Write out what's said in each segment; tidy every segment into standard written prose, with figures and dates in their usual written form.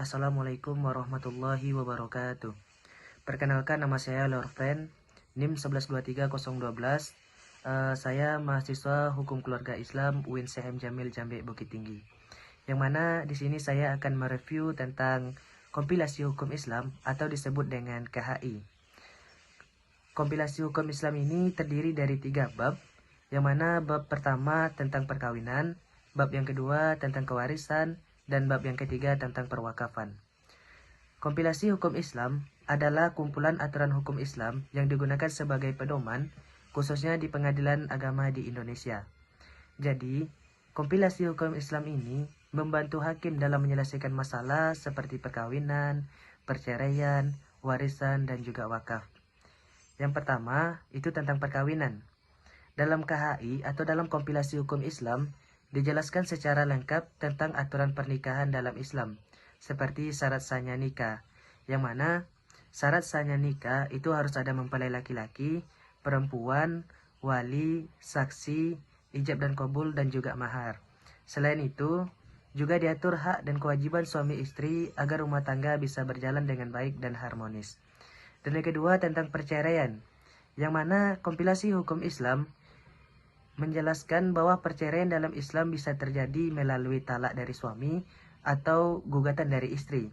Assalamualaikum warahmatullahi wabarakatuh. Perkenalkan, nama saya Lorfren, NIM 1123012. Saya mahasiswa Hukum Keluarga Islam UIN CM Jamil Jambe Bukit Tinggi. Yang mana di sini saya akan mereview tentang kompilasi hukum Islam atau disebut dengan KHI. Kompilasi hukum Islam ini terdiri dari 3 bab, yang mana bab pertama tentang perkawinan, bab yang kedua tentang kewarisan, dan bab yang ketiga tentang perwakafan. Kompilasi hukum Islam adalah kumpulan aturan hukum Islam yang digunakan sebagai pedoman, khususnya di pengadilan agama di Indonesia. Jadi, kompilasi hukum Islam ini membantu hakim dalam menyelesaikan masalah seperti perkawinan, perceraian, warisan, dan juga wakaf. Yang pertama, itu tentang perkawinan. Dalam KHI atau dalam kompilasi hukum Islam, dijelaskan secara lengkap tentang aturan pernikahan dalam Islam, seperti syarat sahnya nikah, yang mana syarat sahnya nikah itu harus ada mempelai laki-laki, perempuan, wali, saksi, ijab dan qabul, dan juga mahar. Selain itu, juga diatur hak dan kewajiban suami istri agar rumah tangga bisa berjalan dengan baik dan harmonis. Dan yang kedua tentang perceraian, yang mana kompilasi hukum Islam menjelaskan bahwa perceraian dalam Islam bisa terjadi melalui talak dari suami atau gugatan dari istri.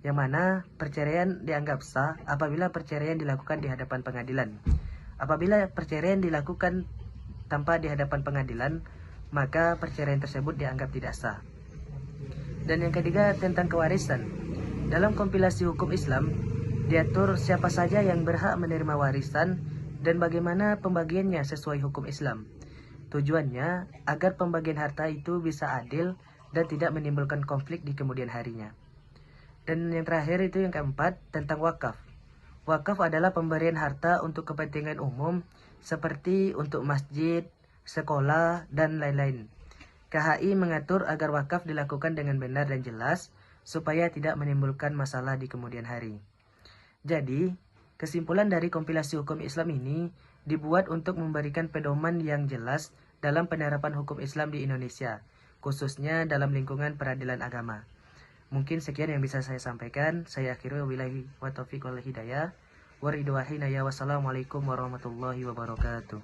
Yang mana perceraian dianggap sah apabila perceraian dilakukan di hadapan pengadilan. Apabila perceraian dilakukan tanpa di hadapan pengadilan, maka perceraian tersebut dianggap tidak sah. Dan yang ketiga tentang kewarisan. Dalam kompilasi hukum Islam, diatur siapa saja yang berhak menerima warisan dan bagaimana pembagiannya sesuai hukum Islam. Tujuannya agar pembagian harta itu bisa adil dan tidak menimbulkan konflik di kemudian harinya. Dan yang terakhir itu yang keempat tentang wakaf. Wakaf adalah pemberian harta untuk kepentingan umum seperti untuk masjid, sekolah, dan lain-lain. KHI mengatur agar wakaf dilakukan dengan benar dan jelas supaya tidak menimbulkan masalah di kemudian hari. Jadi, kesimpulan dari kompilasi hukum Islam ini dibuat untuk memberikan pedoman yang jelas dalam penerapan hukum Islam di Indonesia, khususnya dalam lingkungan peradilan agama. Mungkin sekian yang bisa saya sampaikan. Saya akhiri wabillahi wa taufiq wal hidayah. Wassalamualaikum warahmatullahi wabarakatuh.